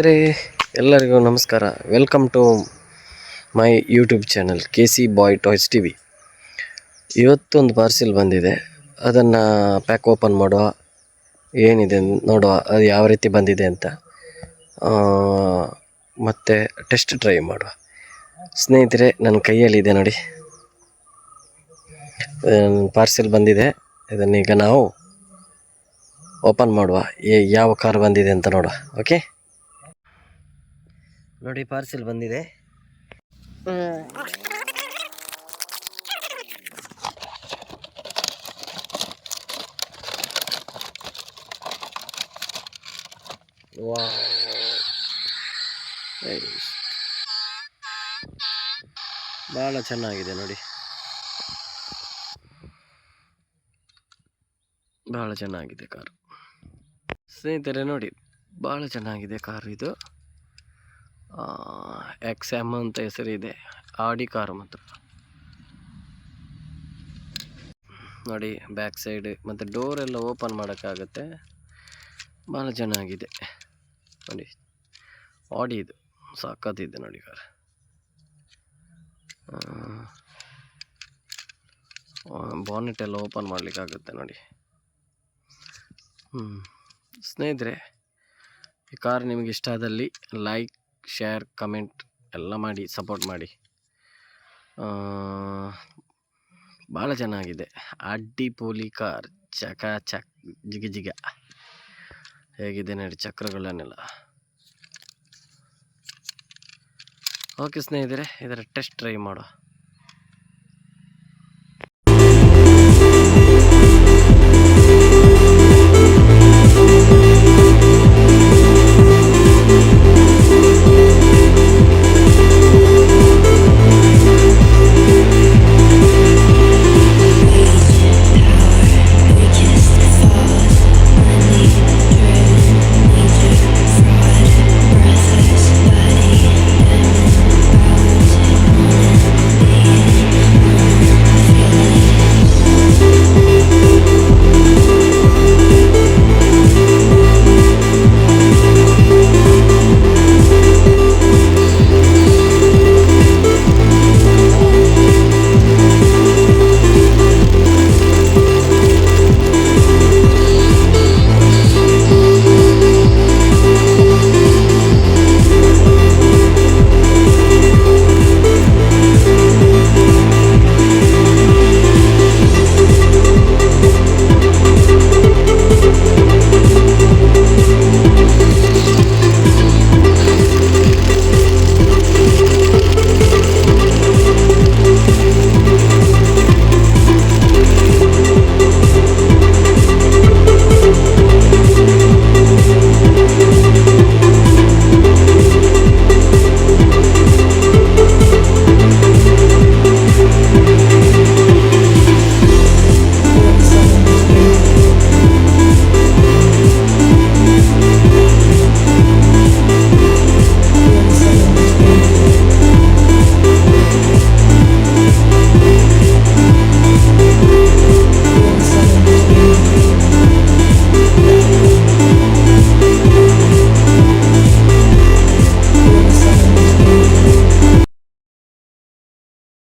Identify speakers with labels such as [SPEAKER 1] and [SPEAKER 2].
[SPEAKER 1] ಸ್ನೇಹಿತರೆ ಎಲ್ಲರಿಗೂ ನಮಸ್ಕಾರ. Welcome to my YouTube channel KC Boy Toys TV. ಇವತ್ತೊಂದು ಪಾರ್ಸೆಲ್ ಬಂದಿದೆ, ಅದನ್ನು ಪ್ಯಾಕ್ ಓಪನ್ ಮಾಡುವ, ಏನಿದೆ ನೋಡುವ, ಅದು ಯಾವ ರೀತಿ ಬಂದಿದೆ ಅಂತ, ಮತ್ತು ಟೆಸ್ಟ್ ಡ್ರೈವ್ ಮಾಡುವ. ಸ್ನೇಹಿತರೆ, ನನ್ನ ಕೈಯಲ್ಲಿದೆ ನೋಡಿ, ಪಾರ್ಸೆಲ್ ಬಂದಿದೆ. ಇದನ್ನೀಗ ನಾವು ಓಪನ್ ಮಾಡುವ, ಯಾವ ಕಾರ್ ಬಂದಿದೆ ಅಂತ ನೋಡುವ. ಓಕೆ ನೋಡಿ, ಪಾರ್ಸೆಲ್ ಬಂದಿದೆ. ಭಾಳ ಚೆನ್ನಾಗಿದೆ ನೋಡಿ, ಭಾಳ ಚೆನ್ನಾಗಿದೆ ಕಾರು. ಸ್ನೇಹಿತರೆ ನೋಡಿ, ಭಾಳ ಚೆನ್ನಾಗಿದೆ ಕಾರ್ ಇದು. XM ಅಂತ ಹೆಸರಿದೆ, ಆಡಿ ಕಾರು ಮಾತ್ರ. ನೋಡಿ, ಬ್ಯಾಕ್ ಸೈಡ್ ಮತ್ತು ಡೋರ್ ಎಲ್ಲ ಓಪನ್ ಮಾಡೋಕ್ಕಾಗುತ್ತೆ. ಭಾಳ ಚೆನ್ನಾಗಿದೆ ನೋಡಿ, ಆಡಿ ಇದು ಸಖತ್ತಿದೆ ನೋಡಿ ಕಾರ್. ಬಾನೆಟ್ ಎಲ್ಲ ಓಪನ್ ಮಾಡಲಿಕ್ಕಾಗುತ್ತೆ ನೋಡಿ. ಸ್ನೇಹಿತರೆ, ಈ ಕಾರ್ ನಿಮಗೆ ಇಷ್ಟ ಆದಲ್ಲಿ ಲೈಕ್, ಶೇರ್, ಕಮೆಂಟ್ ಎಲ್ಲ ಮಾಡಿ ಸಪೋರ್ಟ್ ಮಾಡಿ. ಭಾಳ ಚೆನ್ನಾಗಿದೆ, ಅಡ್ಡಿಪೋಲಿ ಕಾರ್, ಚಕ್ ಜಿಗ ಜಿಗ ಹೇಗಿದೆ ನೋಡಿ ಚಕ್ರಗಳನ್ನೆಲ್ಲ. ಓಕೆ ಸ್ನೇಹಿತರೆ, ಇದರ ಟೆಸ್ಟ್ ಡ್ರೈವ್ ಮಾಡುವ.